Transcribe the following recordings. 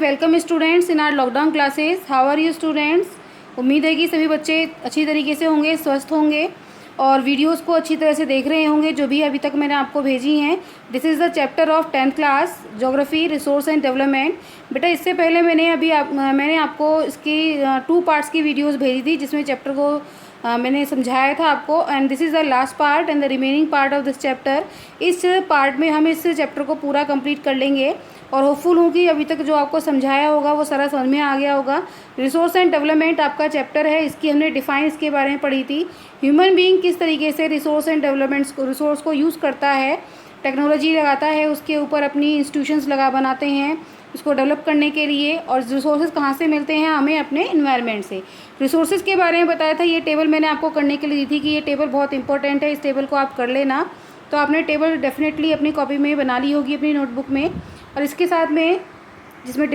Welcome students in our lockdown classes. How are you students. उम्मीद है कि सभी बच्चे अच्छी तरीके से होंगे, स्वस्थ होंगे और वीडियोस को अच्छी तरह से देख रहे होंगे जो भी अभी तक मैंने आपको भेजी हैं। This is the chapter of 10th class geography resource and development. बेटा इससे पहले मैंने आपको इसकी 2 पार्ट्स की वीडियोस भेजी थी जिसमें चैप्टर को मैंने समझाया था आपको। And this is the last part and the remaining part of this chapter. इस पार्ट में हम इस चैप्टर को पूरा कंप्लीट कर लेंगे और होपफुल हूँ कि अभी तक जो आपको समझाया होगा वो सारा समझ में आ गया होगा। रिसोर्स एंड डेवलपमेंट आपका चैप्टर है, इसकी हमने डिफाइन इसके बारे में पढ़ी थी। ह्यूमन बीइंग किस तरीके से रिसोर्स एंड डेवलपमेंट्स रिसोर्स को यूज़ करता है, टेक्नोलॉजी लगाता है, उसके ऊपर अपनी इंस्टीट्यूशंस बनाते हैं उसको डेवलप करने के लिए। और रिसोर्सेज कहाँ से मिलते हैं हमें, अपने इन्वायरमेंट से। रिसोर्सेज के बारे में बताया था, ये टेबल मैंने आपको करने के लिए दी थी कि ये टेबल बहुत इंपॉर्टेंट है, इस टेबल को आप कर लेना। तो आपने टेबल डेफिनेटली अपनी कॉपी में बना ली होगी, अपनी नोटबुक में। और इसके साथ में जिसमें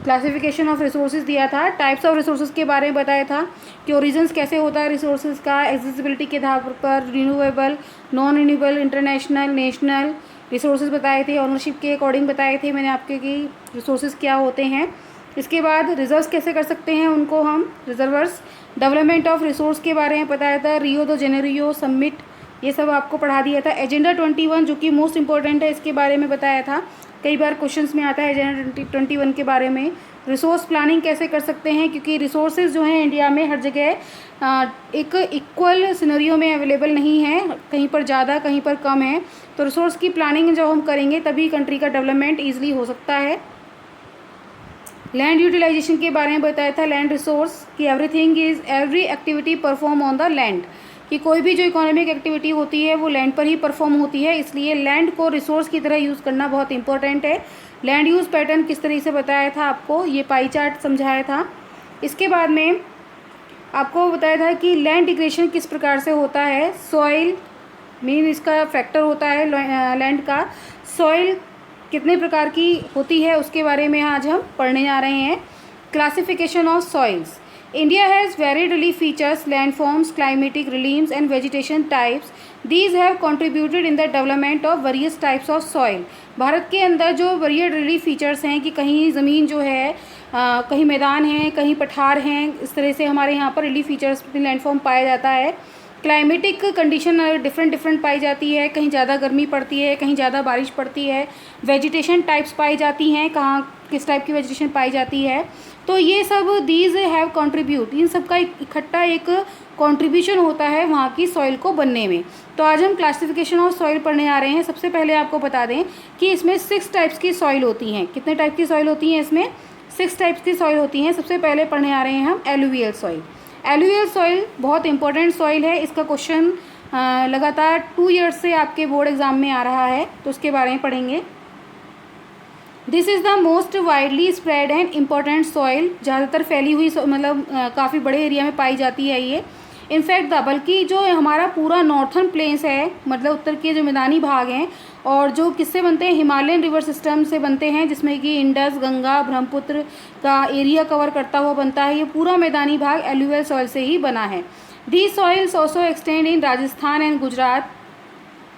क्लासिफिकेशन ऑफ रिसोर्सेज दिया था, टाइप्स ऑफ रिसोर्सेज के बारे में बताया था कि ओरिजिन्स कैसे होता है रिसोर्सेज का, एक्सेसिबिलिटी के आधार पर, renewable, non renewable, international, national resources बताए थे। ऑनरशिप के अकॉर्डिंग बताए थे मैंने आपके कि रिसोर्सेज क्या होते हैं। इसके बाद रिजर्व्स कैसे कर सकते हैं उनको हम, रिजर्वर्स। डेवलपमेंट ऑफ रिसोर्स के बारे में बताया था, रियो दो जेनेरियो समिट, ये सब आपको पढ़ा दिया था। एजेंडा 21 जो कि मोस्ट इंपॉर्टेंट है, इसके बारे में बताया था, कई बार क्वेश्चंस में आता है एजेंडा 21 के बारे में। रिसोर्स प्लानिंग कैसे कर सकते हैं, क्योंकि रिसोर्सेज जो हैं इंडिया में हर जगह एक इक्वल सिनेरियो में अवेलेबल नहीं है, कहीं पर ज़्यादा कहीं पर कम है। तो रिसोर्स की प्लानिंग जो हम करेंगे तभी कंट्री का डेवलपमेंट ईजिली हो सकता है। लैंड यूटिलाइजेशन के बारे में बताया था, लैंड रिसोर्स की every activity perform on the land, कि कोई भी जो इकोनॉमिक एक्टिविटी होती है वो लैंड पर ही परफॉर्म होती है, इसलिए लैंड को रिसोर्स की तरह यूज़ करना बहुत इंपॉर्टेंट है। लैंड यूज़ पैटर्न किस तरीके से बताया था आपको, ये पाई चार्ट समझाया था। इसके बाद में आपको बताया था कि लैंड डिग्रेडेशन किस प्रकार से होता है, सॉइल मेन इसका फैक्टर होता है लैंड का। सॉइल कितने प्रकार की होती है उसके बारे में आज हम पढ़ने जा रहे हैं। Classification of soils. India has varied relief features, landforms, climatic regimes and vegetation types. These have contributed in the development of various types of soil. Bharat के अंदर जो varied relief features हैं कि कहीं ज़मीन जो है कहीं मैदान हैं, कहीं पठार हैं, इस तरह से हमारे यहाँ पर रिलीफ फीचर्स लैंडफॉर्म पाया जाता है। क्लाइमेटिक कंडीशन डिफरेंट पाई जाती है, कहीं ज़्यादा गर्मी पड़ती है, कहीं ज़्यादा बारिश पड़ती है। वेजिटेशन टाइप्स पाई जाती हैं, कहाँ किस टाइप की वेजिटेशन पाई जाती है। तो ये सब दीज हैव कंट्रीब्यूट, इन सब का इकट्ठा एक कंट्रीब्यूशन होता है वहाँ की सॉइल को बनने में। तो आज हम क्लासिफिकेशन ऑफ सॉइल पढ़ने आ रहे हैं। सबसे पहले आपको बता दें कि इसमें 6 टाइप्स की सॉइल होती हैं। कितने टाइप की सॉइल होती हैं इसमें, 6 टाइप्स की सॉइल होती हैं। सबसे पहले पढ़ने आ रहे हैं हम एलुवियल सॉइल। एलुवियल सॉइल बहुत इंपॉर्टेंट सॉइल है, इसका क्वेश्चन लगातार 2 ईयर्स से आपके बोर्ड एग्जाम में आ रहा है, तो उसके बारे में पढ़ेंगे। This is the most widely spread and important soil, ज़्यादातर फैली हुई मतलब काफ़ी बड़े एरिया में पाई जाती है ये। इनफैक्ट बल्कि जो हमारा पूरा नॉर्थर्न प्लेन्स है, मतलब उत्तर के जो मैदानी भाग हैं, और जो किससे बनते हैं, हिमालयन रिवर सिस्टम से बनते हैं, जिसमें कि इंडस, गंगा, ब्रह्मपुत्र का एरिया कवर करता हुआ बनता है। ये पूरा मैदानी भाग एलुवियल सॉइल से ही बना है। These soils also extend in Rajasthan and Gujarat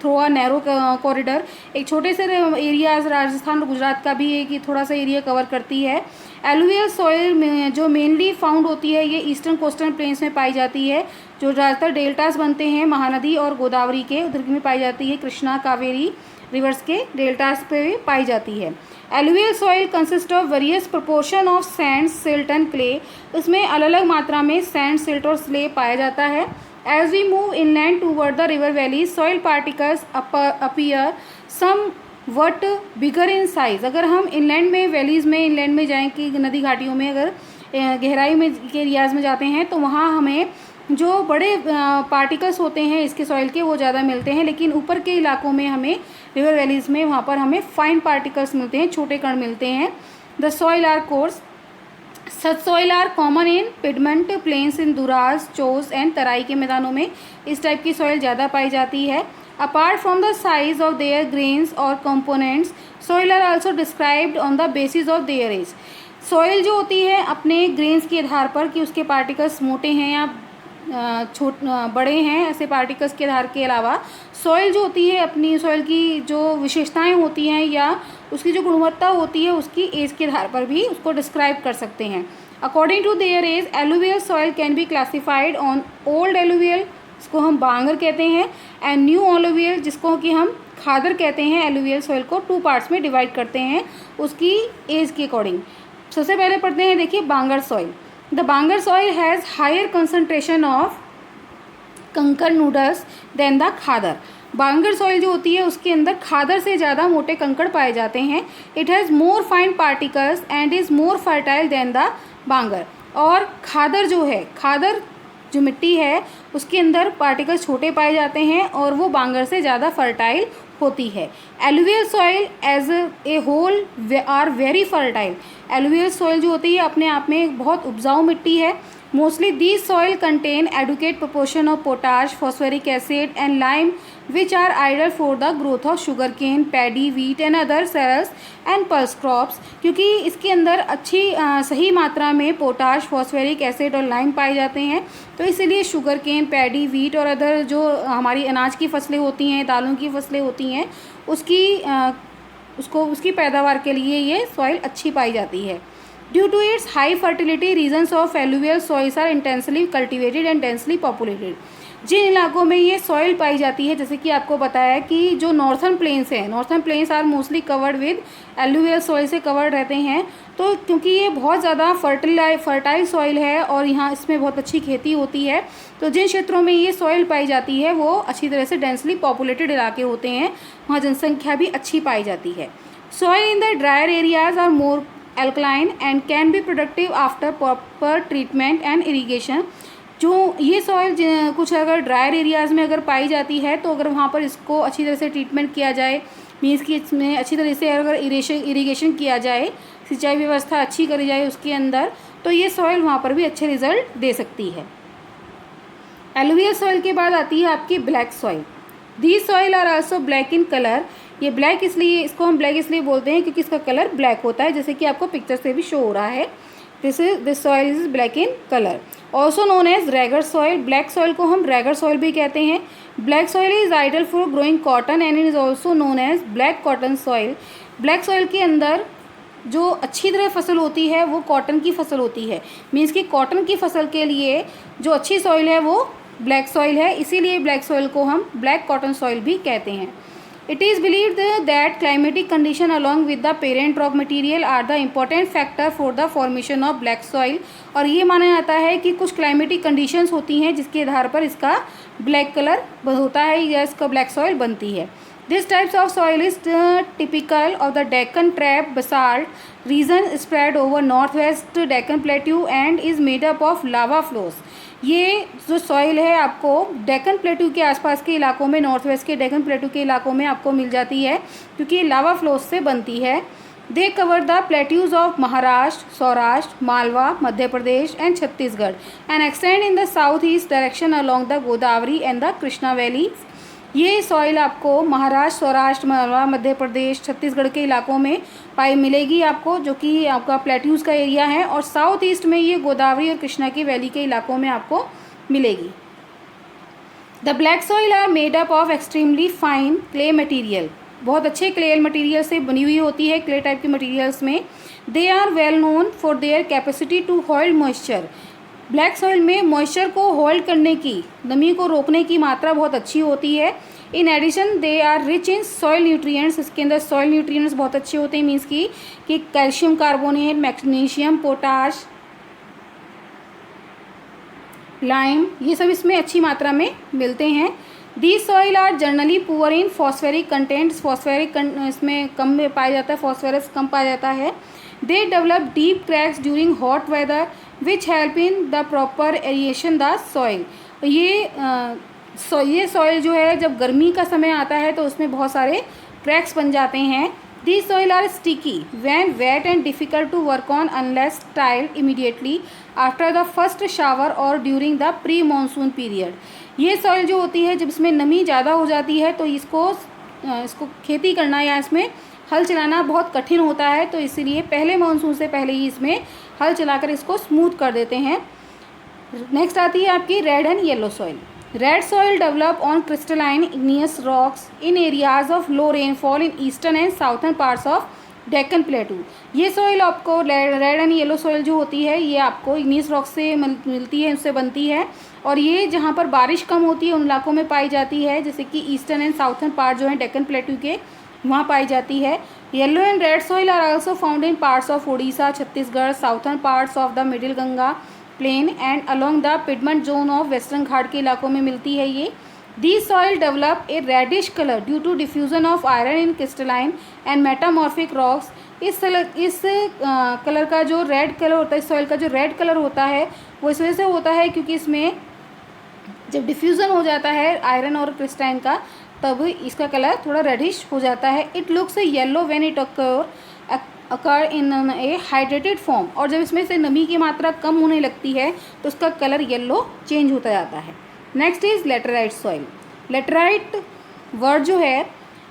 through a narrow corridor. एक छोटे से एरियाज राजस्थान और गुजरात का भी एक थोड़ा सा एरिया कवर करती है। एलुवियल सॉइल में जो मेनली फाउंड होती है ये ईस्टर्न कोस्टल प्लेन्स में पाई जाती है, जो ज़्यादातर डेल्टास बनते हैं महानदी और गोदावरी के, उधर में पाई जाती है, कृष्णा कावेरी रिवर्स के डेल्टास पे भी पाई जाती है। Alluvial soil consist of various proportion of sand, silt and clay. इसमें अलग अलग मात्रा में सैंड, सिल्ट और स्ले पाया जाता है। As we move inland toward the river valleys, soil particles appear somewhat bigger in size. अगर हम inland में वैलीज़ में inland में जाएं कि नदी घाटियों में अगर गहराई में के एरियाज़ में जाते हैं तो वहाँ हमें जो बड़े पार्टिकल्स होते हैं इसके सॉइल के वो ज़्यादा मिलते हैं, लेकिन ऊपर के इलाकों में हमें रिवर वैलीज़ में वहाँ पर हमें फाइन पार्टिकल्स मिलते हैं, छोटे कण मिलते हैं। The soil are coarse. Such soil are common in piedmont plains in Duars, chos and Terai के मैदानों में इस टाइप की सॉइल ज़्यादा पाई जाती है। Apart from the size of their grains और components, soil are also described on the basis of their age. Soil जो होती है अपने ग्रेन्स के आधार पर कि उसके पार्टिकल्स मोटे हैं या बड़े हैं ऐसे पार्टिकल्स के आधार के अलावा सॉइल जो होती है, अपनी सॉइल की जो विशेषताएं होती हैं या उसकी जो गुणवत्ता होती है उसकी एज के आधार पर भी उसको डिस्क्राइब कर सकते हैं। According to their age alluvial soil can be classified on old alluvial, जिसको हम बांगर कहते हैं, एंड न्यू एलुवियल, जिसको कि हम खादर कहते हैं। एलुवियल सॉइल को 2 पार्ट्स में डिवाइड करते हैं उसकी एज के अकॉर्डिंग। सबसे पहले पढ़ते हैं, देखिए bangar soil. The bangar soil has higher concentration of kankar nodules than the khadar. Bangar soil जो होती है उसके अंदर खादर से ज़्यादा मोटे कंकड़ पाए जाते हैं। It has more fine particles and is more fertile than the bangar. और खादर जो है, खादर जो मिट्टी है उसके अंदर पार्टिकल्स छोटे पाए जाते हैं और वो बांगर से ज़्यादा फर्टाइल होती है। Alluvial soil as a whole are very fertile. Alluvial soil जो होती है अपने आप में एक बहुत उपजाऊ मिट्टी है। Mostly these soil contain adequate proportion of potash, phosphoric acid and lime which are ideal for the growth of sugar cane, paddy, wheat and other cereals and pulse crops. क्योंकि इसके अंदर अच्छी सही मात्रा में पोटाश, फॉस्फेरिक एसिड और lime पाए जाते हैं, तो इसीलिए शुगर केन, पैडी, वीट और अदर जो हमारी अनाज की फसलें होती हैं, दालों की फसलें होती हैं, उसकी पैदावार के लिए ये सॉइल अच्छी पाई जाती है। Due to its high fertility regions of alluvial soils are intensely cultivated and densely populated. जिन इलाकों में ये सॉइल पाई जाती है, जैसे कि आपको बताया कि जो नॉर्थर्न प्लेन्स हैं, northern plains are mostly covered with alluvial soil से कवर्ड रहते हैं। तो क्योंकि ये बहुत ज़्यादा फर्टाइल सॉइल है और यहाँ इसमें बहुत अच्छी खेती होती है, तो जिन क्षेत्रों में ये सॉइल पाई जाती है वो अच्छी तरह से डेंसली पॉपुलेटेड इलाके होते हैं, वहाँ जनसंख्या भी अच्छी पाई जाती है। Soil in the drier areas are more alkaline and can be productive after proper treatment and irrigation। जो ये सॉइल कुछ अगर ड्रायर एरियाज़ में अगर पाई जाती है तो अगर वहाँ पर इसको अच्छी तरह से ट्रीटमेंट किया जाए, मीन्स कि इसमें अच्छी तरह से अगर इरिगेशन किया जाए, सिंचाई व्यवस्था अच्छी करी जाए उसके अंदर, तो ये सॉइल वहाँ पर भी अच्छे रिजल्ट दे सकती है। एलुवियल सॉइल के बाद आती है आपकी black soil. These soil are also black in colour. ये ब्लैक इसलिए, इसको हम ब्लैक इसलिए बोलते हैं क्योंकि इसका कलर ब्लैक होता है, जैसे कि आपको पिक्चर से भी शो हो रहा है। This soil is black in colour, also known as regur soil. Black soil को हम रैगर सॉइल भी कहते हैं। Black soil is ideal for growing cotton and it is also known as black cotton soil. Black soil के अंदर जो अच्छी तरह फसल होती है वो कॉटन की फसल होती है, मीन्स कि कॉटन की फसल के लिए जो अच्छी सॉइल है वो ब्लैक सॉइल है, इसीलिए ब्लैक सॉइल को हम ब्लैक कॉटन सॉइल भी कहते हैं। It is believed that climatic condition along with the parent rock material are the important factor for the formation of black soil। और ये माना जाता है कि कुछ क्लाइमेटिक कंडीशंस होती हैं जिसके आधार पर इसका ब्लैक कलर होता है या इसका ब्लैक सॉइल बनती है। This types of soil is typical of the Deccan Trap basalt region spread over northwest Deccan Plateau and is made up of lava flows। ये जो सॉइल है आपको डेक्कन प्लेटू के आसपास के इलाकों में, नॉर्थ वेस्ट के डेक्कन प्लेटू के इलाकों में आपको मिल जाती है क्योंकि ये लावा फ्लोस से बनती है। They cover the plateaus of Maharashtra, Saurashtra, Malwa, Madhya Pradesh and Chhattisgarh and extend in the south east direction along the Godavari and the Krishna valley. ये सॉइल आपको महाराष्ट्र, सौराष्ट्र, मालवा, मध्य प्रदेश, छत्तीसगढ़ के इलाकों में मिलेगी आपको, जो कि आपका प्लेट्यूज़ का एरिया है, और साउथ ईस्ट में ये गोदावरी और कृष्णा की वैली के इलाकों में आपको मिलेगी। The black soil are made up of extremely fine clay material. बहुत अच्छे क्ले मटीरियल से बनी हुई होती है, क्ले टाइप के मटीरियल्स में। They are well known for their capacity to hold moisture. Black soil में मॉइस्चर को होल्ड करने की, नमी को रोकने की मात्रा बहुत अच्छी होती है। In addition they are rich in soil nutrients. इसके अंदर सॉइल न्यूट्रिएंट्स बहुत अच्छे होते हैं, मीन्स कि calcium carbonate, magnesium, potash, lime, ये सब इसमें अच्छी मात्रा में मिलते हैं। These soil are generally poor in phosphoric contents. Phosphoric इसमें कम में पाया जाता है, फॉस्फोरस कम पाया जाता है। They develop deep cracks during hot weather which help in the proper aeration the soil. ये सॉइल जो है जब गर्मी का समय आता है तो उसमें बहुत सारे क्रैक्स बन जाते हैं। These soil are sticky when wet and difficult to work on unless tiled immediately after the first shower or during the pre-monsoon period। ये सॉइल जो होती है जब इसमें नमी ज़्यादा हो जाती है तो इसको खेती करना या इसमें हल चलाना बहुत कठिन होता है, तो इसीलिए पहले मानसून से पहले ही इसमें हल चलाकर इसको स्मूथ कर देते हैं। नेक्स्ट आती है आपकी red and yellow soil. Red soil develop on crystalline igneous rocks in areas of low rainfall in eastern and southern parts of Deccan प्लेटू। ये सॉइल आपको रेड एंड येलो सॉइल जो होती है ये आपको इग्नियस रॉक से मिलती है, उससे बनती है, और ये जहाँ पर बारिश कम होती है उन इलाकों में पाई जाती है, जैसे कि ईस्टर्न एंड साउथर्न पार्ट जो है डेक्कन प्लेटू के, वहाँ पाई जाती है। Yellow and red soil are also found in parts of Odisha, Chhattisgarh, southern parts of the middle Ganga plain and along the piedmont zone of western Ghat के इलाकों में मिलती है ये। These soil develop a reddish color due to diffusion of iron in crystalline and metamorphic rocks। इस colour का जो red colour होता है, इस सॉइल का जो रेड कलर होता है वो इस वजह से होता है क्योंकि इसमें जब डिफ्यूज़न हो जाता है आयरन और क्रिस्टाइन का तब इसका कलर थोड़ा रेडिश हो जाता है। It looks yellow when it occur in A hydrated form, और जब इसमें से नमी की मात्रा कम होने लगती है तो उसका कलर येलो चेंज होता जाता है। Next is laterite soil. Laterite word जो है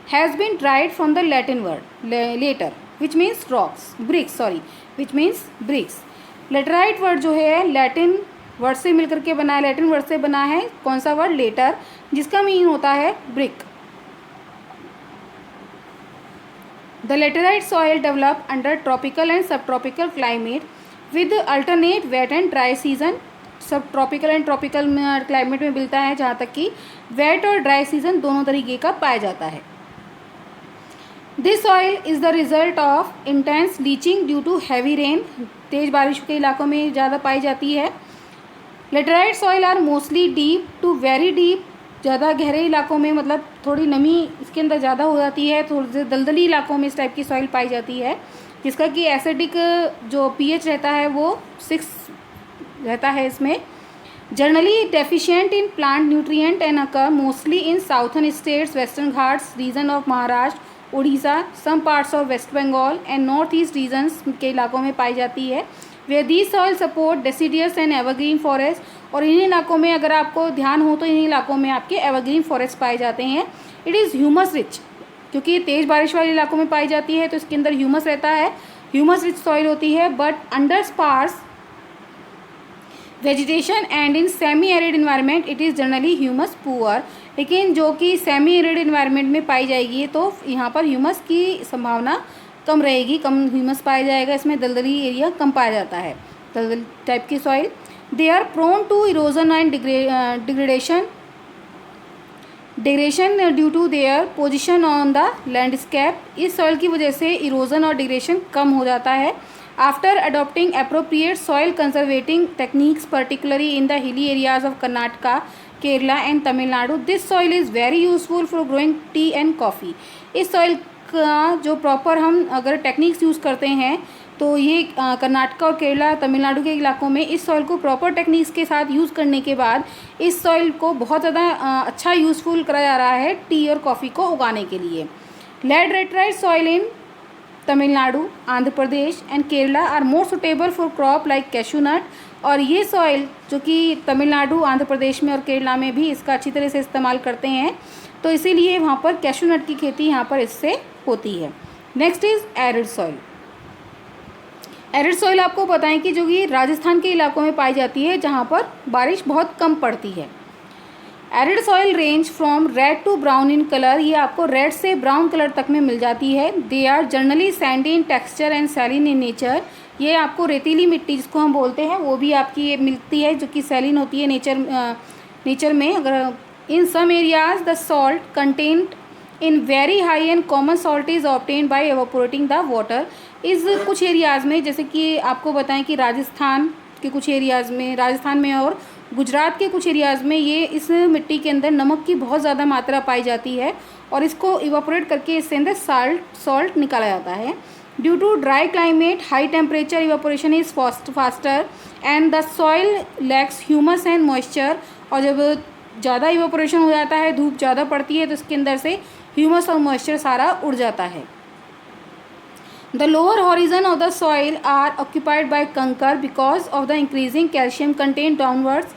has been derived from the Latin word later which means rocks, bricks, sorry, which means bricks. Laterite word जो है लैटिन वर्ड से मिलकर के बना है, लैटिन वर्ड से बना है कौन सा वर्ड, लेटर, जिसका मीन होता है brick. The laterite soil develop under tropical and sub tropical climate with alternate wet and dry season. Sub tropical and tropical climate में मिलता है, जहाँ तक कि वेट और ड्राई सीजन दोनों तरीके का पाया जाता है। This soil is the result of intense leaching due to heavy rain, तेज़ बारिश के इलाकों में ज़्यादा पाई जाती है। Laterite soil are mostly deep to very deep, ज़्यादा गहरे इलाकों में, मतलब थोड़ी नमी इसके अंदर ज़्यादा हो जाती है, थोड़ी से दलदली इलाकों में इस टाइप की सॉइल पाई जाती है, जिसका कि एसिडिक जो pH रहता है वो 6 रहता है इसमें। Generally deficient in plant nutrient and occur mostly in southern states, western Ghats region of Maharashtra, Odisha, some parts of west Bengal and north east regions के इलाकों में पाई जाती है। They the soil support deciduous and evergreen forest, और इन्हीं इलाकों में अगर आपको ध्यान हो तो इन्हीं इलाकों में आपके एवरग्रीन फॉरेस्ट पाए जाते हैं। इट इज़ ह्यूमस रिच, क्योंकि तेज़ बारिश वाले इलाकों में पाई जाती है तो इसके अंदर ह्यूमस रहता है, ह्यूमस रिच सॉइल होती है, but under sparse vegetation and in semi arid environment it is generally humus poor. लेकिन जो कि सेमी एरिड इन्वायरमेंट में पाई जाएगी तो यहाँ पर ह्यूमस की संभावना कम रहेगी, कम ह्यूमस पाया जाएगा, इसमें दलदली एरिया कम पाया जाता है, दलदल टाइप की soil. They are prone to erosion and degradation due to their position on the landscape. इस सॉइल की वजह से इरोजन और डिग्रेडेशन कम हो जाता है। After adopting appropriate soil conserving techniques particularly in the hilly areas of Karnataka, Kerala and Tamil Nadu, this soil is very useful for growing tea and coffee. इस soil का जो प्रॉपर हम अगर टेक्निक्स यूज़ करते हैं तो ये कर्नाटका और केरला, तमिलनाडु के इलाकों में इस सॉइल को प्रॉपर टेक्निक्स के साथ यूज़ करने के बाद इस सॉइल को बहुत ज़्यादा अच्छा यूज़फुल करा जा रहा है टी और कॉफ़ी को उगाने के लिए। Laterite soil in Tamil Nadu, Andhra Pradesh and Kerala are more suitable for crop like cashew nut. और ये सॉइल जो कि तमिलनाडु, आंध्र प्रदेश में और केरला में भी इसका अच्छी तरह से इस्तेमाल करते हैं, तो इसीलिए वहाँ पर कैशू नट की खेती यहाँ पर इससे होती है। Next is arid soil. Arid soil आपको बताएं कि जो कि राजस्थान के इलाकों में पाई जाती है, जहाँ पर बारिश बहुत कम पड़ती है। Arid soil range from red to brown in colour, ये आपको रेड से ब्राउन कलर तक में मिल जाती है। They are generally sandy in texture and saline in nature, ये आपको रेतीली मिट्टी जिसको हम बोलते हैं वो भी आपकी ये मिलती है, जो कि सैलिन होती है नेचर में। अगर in some areas the salt content in very high and common salt is obtain by evaporating the water. इस कुछ एरियाज़ में, जैसे कि आपको बताएं कि राजस्थान के कुछ एरियाज़ में, राजस्थान में और गुजरात के कुछ एरियाज़ में ये इस मिट्टी के अंदर नमक की बहुत ज़्यादा मात्रा पाई जाती है और इसको इवापोरेट करके इससे अंदर सॉल्ट निकाला जाता है। Due to dry climate, high temperature, evaporation is faster and the soil lacks humus and moisture. और जब ज़्यादा इवापोरेशन हो जाता है, धूप ज़्यादा पड़ती है, तो इसके अंदर से ह्यूमस और मॉइस्चर सारा उड़ जाता है। The lower horizon of the soil are occupied by कंकर because of the increasing calcium content downwards।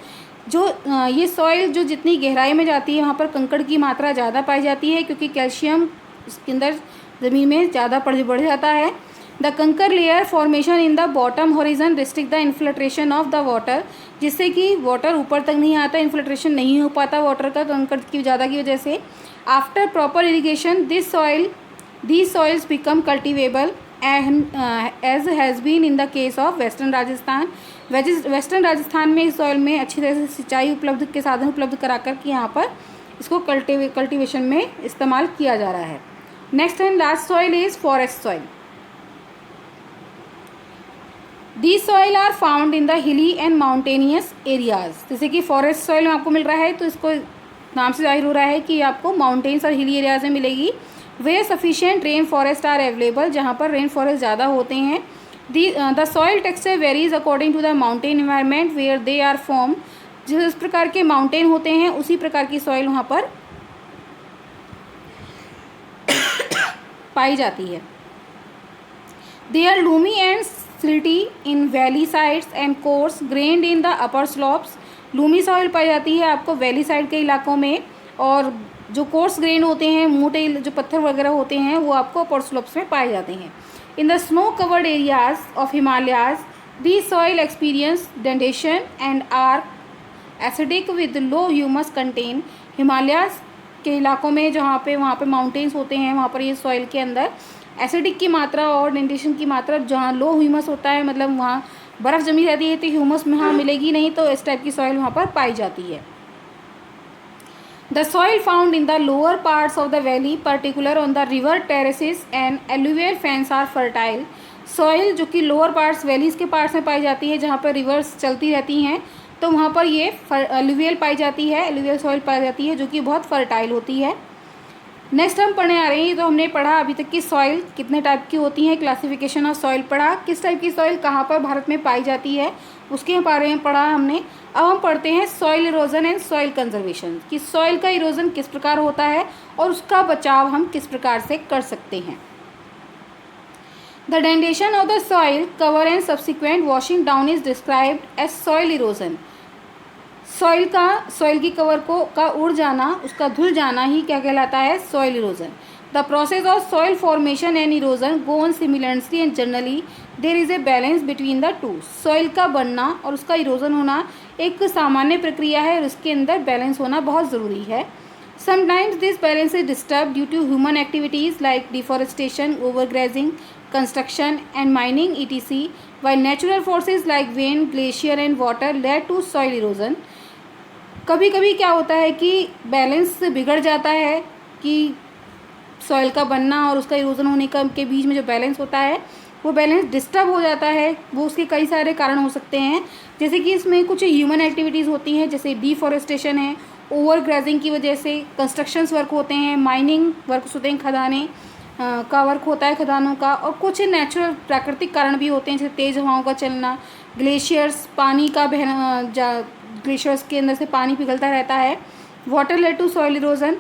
जो ये सॉइल जो जितनी गहराई में जाती है वहाँ पर कंकड़ की मात्रा ज़्यादा पाई जाती है, क्योंकि कैल्शियम इसके अंदर ज़मीन में ज़्यादा बढ़ जाता है। द कंकर layer formation in the bottom horizon restrict the infiltration of the water, जिससे कि वाटर ऊपर तक नहीं आता, इन्फिल्ट्रेशन नहीं हो पाता वाटर का कंकर की ज़्यादा की वजह से। After proper irrigation these soils become cultivable and as has been in the case of western Rajasthan. Western Rajasthan में इस सॉइल में अच्छी तरह से सिंचाई उपलब्ध के साधन उपलब्ध करा कर के यहाँ पर इसको कल्टीवेशन में इस्तेमाल किया जा रहा है। Next and last soil is forest soil. These soil are found in the hilly and mountainous areas। जैसे कि फॉरेस्ट सॉइल में आपको मिल रहा है तो इसको नाम से जाहिर हो रहा है कि आपको माउंटेन्स और हिली एरियाज में मिलेगी। Where sufficient rain forest are available, जहाँ पर रेन फॉरेस्ट ज़्यादा होते हैं। The soil texture varies according to the mountain environment where they are form. जिस प्रकार के माउंटेन होते हैं उसी प्रकार की सॉइल वहाँ पर पाई जाती है। They are loamy and silty in valley sides and coarse grained in the upper slopes. Loamy soil पाई जाती है आपको वैली साइड के इलाकों में, और जो कोर्स ग्रेन होते हैं, मोटे जो पत्थर वगैरह होते हैं, वो आपको अपर स्लोप्स में पाए जाते हैं। In the snow covered areas of Himalayas the soil experience denudation and are acidic with low humus content. Himalayas के इलाकों में जहाँ पे वहाँ पे माउंटेन्स होते हैं, वहाँ पर ये सॉइल के अंदर एसिडिक की मात्रा और डेंडेशन की मात्रा, जहाँ लो ह्यूमस होता है, मतलब वहाँ बर्फ़ जमी रहती है तो ह्यूमस में वहाँ मिलेगी नहीं, तो इस टाइप की सॉइल वहाँ पर पाई जाती है। The soil found in the lower parts of the valley particular on the river terraces and alluvial fans are fertile. Soil जो कि लोअर पार्ट्स वैलीज़ के पार्ट्स में पाई जाती है, जहाँ पर रिवर्स चलती रहती हैं, तो वहाँ पर ये एलुवियल पाई जाती है, एलुवियल सॉइल पाई जाती है जो कि बहुत फर्टाइल होती है। नेक्स्ट हम पढ़ने आ रहे हैं, तो हमने पढ़ा अभी तक की सॉइल कितने टाइप की होती हैं, क्लासिफिकेशन ऑफ सॉइल पढ़ा, किस टाइप की सॉइल कहाँ पर भारत में पाई जाती है उसके बारे में पढ़ा हमने। अब हम पढ़ते हैं soil erosion and soil conservation, कि सॉइल का इरोजन किस प्रकार होता है और उसका बचाव हम किस प्रकार से कर सकते हैं। The denudation of the soil cover and subsequent washing down is described as soil erosion. Soil की कवर का उड़ जाना, उसका धुल जाना ही क्या कहलाता है, soil erosion. The process of soil formation and erosion go on similarly and generally there is a balance between the two. Soil का बनना और उसका इरोजन होना एक सामान्य प्रक्रिया है और उसके अंदर बैलेंस होना बहुत ज़रूरी है। Sometimes this balance is disturb due to human activities like deforestation, overgrazing, construction and mining etc, while natural forces like wind, glacier and water lead to soil erosion. कभी कभी क्या होता है कि बैलेंस बिगड़ जाता है, कि सॉइल का बनना और उसका इरोजन होने का के बीच में जो बैलेंस होता है वो बैलेंस डिस्टर्ब हो जाता है। वो उसके कई सारे कारण हो सकते हैं, जैसे कि इसमें कुछ ह्यूमन एक्टिविटीज़ होती हैं, जैसे डिफॉरेस्टेशन है, ओवर ग्रेजिंग की वजह से कंस्ट्रक्शंस वर्क होते हैं, माइनिंग वर्क्स होते हैं, खदानें का वर्क होता है खदानों का, और कुछ नेचुरल प्राकृतिक कारण भी होते हैं, जैसे तेज़ हवाओं का चलना, ग्लेशियर्स, पानी का बहना, ग्लेशियर्स के अंदर से पानी पिघलता रहता है। Water lead to soil erosion,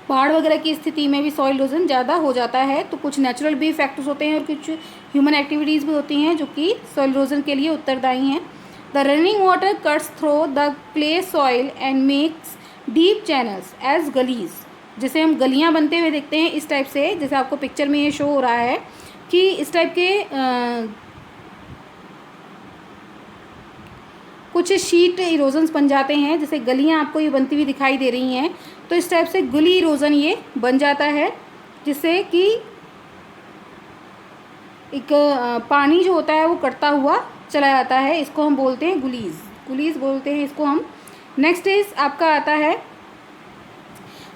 पहाड़ वगैरह की स्थिति में भी सॉइल इरोजन ज़्यादा हो जाता है। तो कुछ नेचुरल भी फैक्टर्स होते हैं और कुछ ह्यूमन एक्टिविटीज़ भी होती हैं जो कि सॉइल इरोजन के लिए उत्तरदायी हैं। The running water cuts through the clay soil and makes deep channels as gullies. जैसे हम गलियाँ बनते हुए देखते हैं इस टाइप से, जैसे आपको पिक्चर में ये शो हो रहा है कि इस टाइप के कुछ शीट इरोजन्स बन जाते हैं, जैसे गलियाँ आपको ये बनती हुई दिखाई दे रही हैं, तो इस टाइप से गुली इरोजन ये बन जाता है, जिससे कि एक पानी जो होता है वो कटता हुआ चला जाता है। इसको हम बोलते हैं गुलीज बोलते हैं इसको हम। नेक्स्ट इज आपका आता है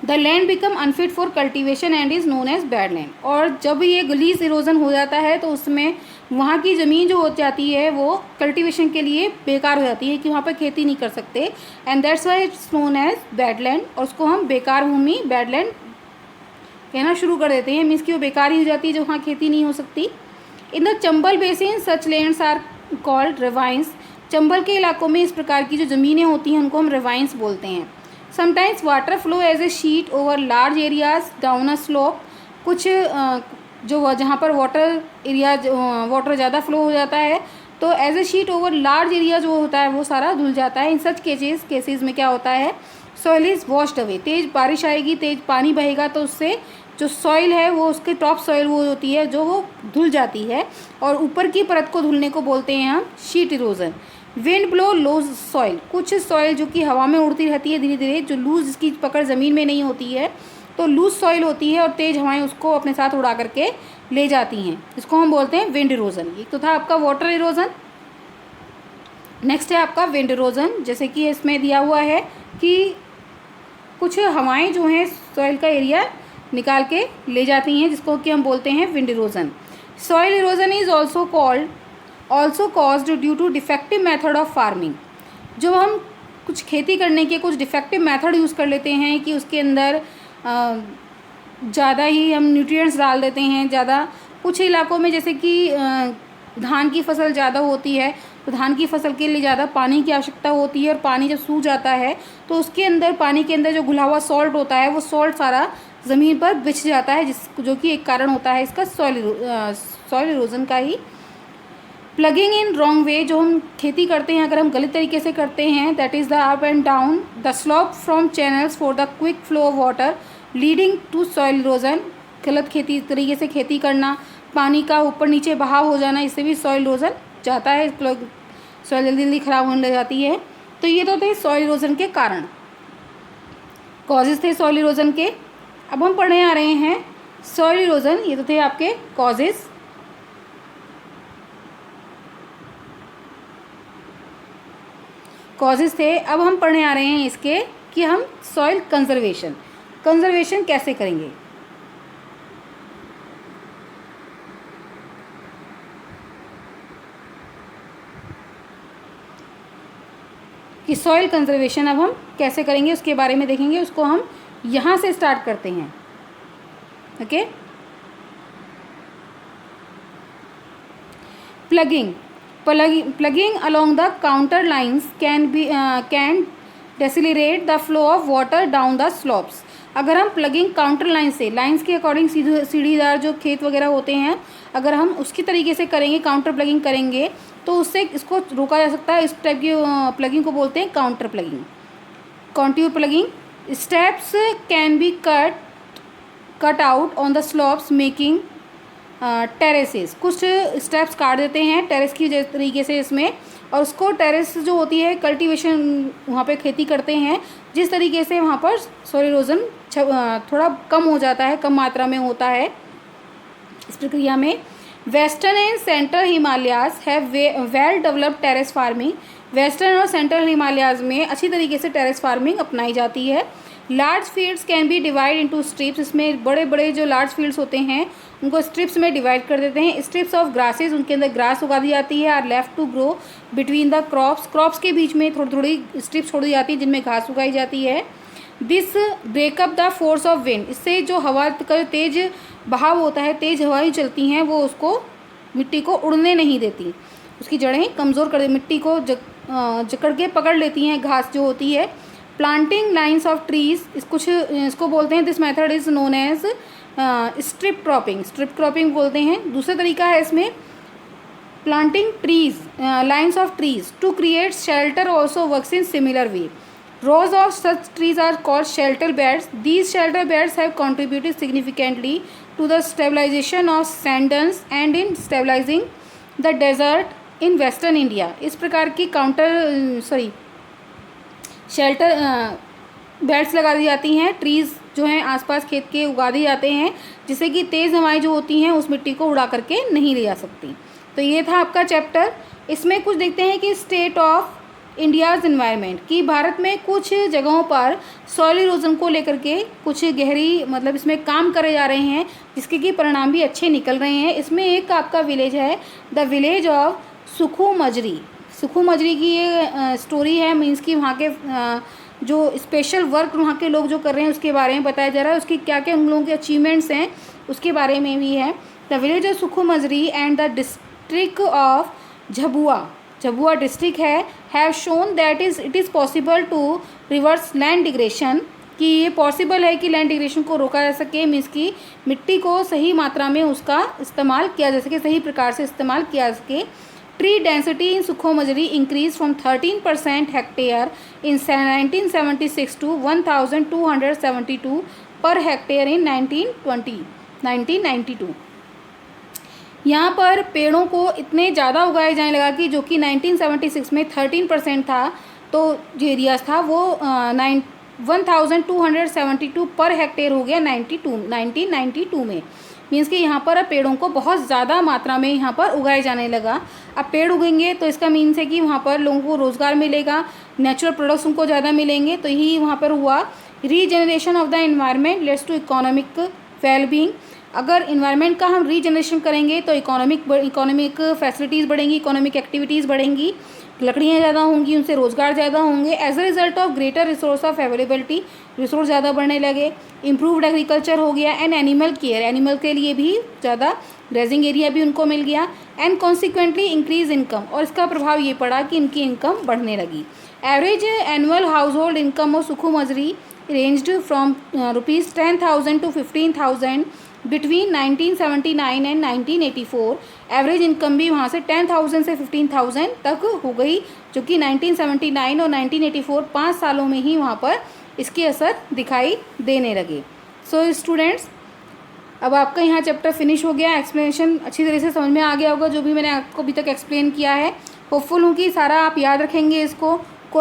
the land become unfit for cultivation and is known as bad land. और जब ये गुलीज इरोजन हो जाता है तो उसमें वहाँ की ज़मीन जो हो जाती है वो कल्टीवेशन के लिए बेकार हो जाती है, कि वहाँ पर खेती नहीं कर सकते, and that's why it's known as bad land. और उसको हम बेकार भूमि, बैड लैंड कहना शुरू कर देते हैं, मीन्स कि वो बेकार ही हो जाती है, जो वहाँ खेती नहीं हो सकती। In the Chambal basin such lands are called ravines. Chambal के इलाकों में इस प्रकार की जो ज़मीनें होती हैं उनको हम रेवाइंस बोलते हैं। Sometimes water flow as a sheet over large areas down a slope. कुछ जो जहाँ पर वाटर ज़्यादा फ्लो हो जाता है तो as a sheet over large area जो होता है वो सारा धुल जाता है। इन सच केसेस में क्या होता है, सॉइल इज़ वॉश्ड अवे। तेज़ बारिश आएगी, तेज़ पानी बहेगा तो उससे जो सॉइल है वो उसके टॉप सॉइल वो होती है जो वो धुल जाती है, और ऊपर की परत को धुलने को बोलते हैं हम sheet erosion. Wind blow loose soil, कुछ सॉइल जो कि हवा में उड़ती रहती है धीरे धीरे, जो लूज जिसकी पकड़ ज़मीन में नहीं होती है, तो लूज सॉइल होती है और तेज़ हवाएं उसको अपने साथ उड़ा करके ले जाती हैं, इसको हम बोलते हैं विंड इरोजन। ये तो था आपका वाटर इरोजन। नेक्स्ट है आपका विंड इरोजन। जैसे कि इसमें दिया हुआ है कि कुछ हवाएं जो हैं सॉइल का एरिया निकाल के ले जाती हैं, जिसको कि हम बोलते हैं wind erosion. Soil erosion is also caused due to defective method of farming. जो हम कुछ खेती करने के कुछ डिफेक्टिव मेथड यूज़ कर लेते हैं कि उसके अंदर ज़्यादा ही हम न्यूट्रिएंट्स डाल देते हैं ज़्यादा। कुछ इलाकों में जैसे कि धान की फसल ज़्यादा होती है, तो धान की फसल के लिए ज़्यादा पानी की आवश्यकता होती है, और पानी जब सूख जाता है तो उसके अंदर पानी के अंदर जो घुला हुआ सॉल्ट होता है वो सॉल्ट सारा ज़मीन पर बिछ जाता है, जो कि एक कारण होता है इसका सॉइल इरोजन का ही। प्लगिंग इन रॉन्ग वे, जो हम खेती करते हैं अगर हम गलत तरीके से करते हैं, that is the up and down the slope from channels for the quick flow of water leading to soil erosion. गलत खेती तरीके से खेती करना, पानी का ऊपर नीचे बहाव हो जाना, इससे भी सॉइल इरोजन जाता है, सॉइल जल्दी जल्दी ख़राब होने लग जाती है। तो ये तो थे सॉइल इरोजन के कारण, कॉजेज़ थे सॉइल इरोजन के। अब हम पढ़ने आ रहे हैं सॉइल इरोजन। ये तो थे आपके कॉजेज़। थे। अब हम पढ़ने आ रहे हैं इसके कि हम सॉइल कंजर्वेशन कैसे करेंगे। कि सॉइल कंजर्वेशन अब हम कैसे करेंगे उसके बारे में देखेंगे। उसको हम यहाँ से स्टार्ट करते हैं। Okay, plugging along the counter lines can decelerate the flow of water down the slopes। अगर हम प्लगिंग काउंटर लाइन्स के अकॉर्डिंग सीढ़ीदार जो खेत वगैरह होते हैं, अगर हम उसकी तरीके से करेंगे, काउंटर प्लगिंग करेंगे, तो उससे इसको रोका जा सकता है। इस टाइप की प्लगिंग को बोलते हैं counter ploughing, contour ploughing. Steps can be cut out on the slopes making terraces. कुछ स्टेप्स काट देते हैं टेरेस की तरीके से इसमें, और उसको टेरेस जो होती है कल्टीवेशन, वहाँ पे खेती करते हैं, जिस तरीके से वहाँ पर सॉइल इरोजन थोड़ा कम हो जाता है, कम मात्रा में होता है इस प्रक्रिया में। Western and central Himalayas have well developed terrace farming. Western और सेंट्रल हिमालयाज में अच्छी तरीके से टेरेस फार्मिंग अपनाई जाती है। Large fields can be divide into strips. इसमें बड़े बड़े जो लार्ज फील्ड्स होते हैं उनको स्ट्रिप्स में डिवाइड कर देते हैं। स्ट्रिप्स ऑफ ग्रासेस, उनके अंदर ग्रास उगा दी जाती है। Or left to grow between the crops के बीच में थोड़ी थोड़ी स्ट्रिप्स छोड़ दी जाती है जिनमें घास उगाई जाती है। This breakup the force of wind. इससे जो हवा का जो तेज बहाव होता है, तेज हवाएं चलती हैं, वो उसको मिट्टी को उड़ने नहीं देती, उसकी जड़ें कमज़ोर कर मिट्टी को जकड़ के पकड़ लेती हैं घास जो होती है। प्लांटिंग लाइन्स ऑफ ट्रीज, इसको बोलते हैं, this method is known as strip cropping बोलते हैं। दूसरा तरीका है इसमें planting trees lines of trees to create shelter also works in similar way. Rows of such trees are called shelter beds. These shelter beds have contributed significantly to the stabilization of sand dunes and in stabilizing the desert in western India. इस प्रकार की shelter beds लगा दी जाती हैं, trees जो हैं आसपास खेत के उगा दिए जाते हैं, जिससे कि तेज़ हवाएं जो होती हैं उस मिट्टी को उड़ा करके नहीं ले जा सकती। तो ये था आपका चैप्टर। इसमें कुछ देखते हैं कि स्टेट ऑफ इंडियाज़ इन्वायरमेंट, कि भारत में कुछ जगहों पर सॉइल इरोजन को लेकर के कुछ गहरी इसमें काम करे जा रहे हैं, जिसके कि परिणाम भी अच्छे निकल रहे हैं। इसमें एक आपका विलेज है, द विलेज ऑफ सुखू मजरी की ये स्टोरी है। मीन्स कि वहाँ के जो स्पेशल वर्क वहाँ के लोग जो कर रहे हैं उसके बारे में बताया जा रहा है, उसकी क्या क्या उन लोगों के अचीवमेंट्स हैं उसके बारे में भी है। The village of Sukhu Majri and the district of Jhabua district have shown that it is possible to reverse land degradation, कि ये पॉसिबल है कि लैंड डिग्रेशन को रोका जा सके। मीन्स की मिट्टी को सही मात्रा में उसका इस्तेमाल किया जा सके, सही प्रकार से इस्तेमाल किया जा सके। Tree density in Sukhomajri increase from 13% hectare in 1976 to 1272 per hectare इन 1992। यहाँ पर पेड़ों को इतने ज़्यादा उगाए जाने लगा कि जो कि 1976 में 13% था, तो जो एरियाज था वो 1272 पर हेक्टेयर हो गया 1992 में। मीन्स कि यहाँ पर अब पेड़ों को बहुत ज़्यादा मात्रा में यहाँ पर उगाए जाने लगा। अब पेड़ उगेंगे तो इसका मीन्स है कि वहाँ पर लोगों को रोज़गार मिलेगा, नेचुरल प्रोडक्ट्स उनको ज़्यादा मिलेंगे, तो यही वहाँ पर हुआ। Regeneration of the environment leads to economic wellbeing. अगर इन्वायरमेंट का हम रीजनरेशन करेंगे तो इकोनॉमिक फैसिलिटीज़ बढ़ेंगी, इकोनॉमिक एक्टिविटीज़ बढ़ेंगी, लकड़ियाँ ज़्यादा होंगी, उनसे रोज़गार ज़्यादा होंगे। As a result of greater resource of availability, resource ज़्यादा बढ़ने लगे। इम्प्रूव्ड एग्रीकल्चर हो गया एंड एनिमल केयर, एनिमल के लिए भी ज़्यादा ग्रेजिंग एरिया भी उनको मिल गया। एंड कॉन्सिक्वेंटली इंक्रीज इनकम, और इसका प्रभाव ये पड़ा कि इनकी इनकम बढ़ने लगी। Average annual house hold income of Sukhu Majri ranged from ₹10,000 to 15,000 between 1979 and 1984। Average income भी वहाँ से 10,000 से 15,000 तक हो गई, जो कि 1979 और 1984 5 सालों में ही वहाँ पर इसके असर दिखाई देने लगे। सो स्टूडेंट्स, अब आपका यहाँ चैप्टर फिनिश हो गया। एक्सप्लेनेशन अच्छी तरह से समझ में आ गया होगा जो भी मैंने आपको अभी तक एक्सप्लेन किया है। होपफुल हूँ कि सारा आप याद रखेंगे इसको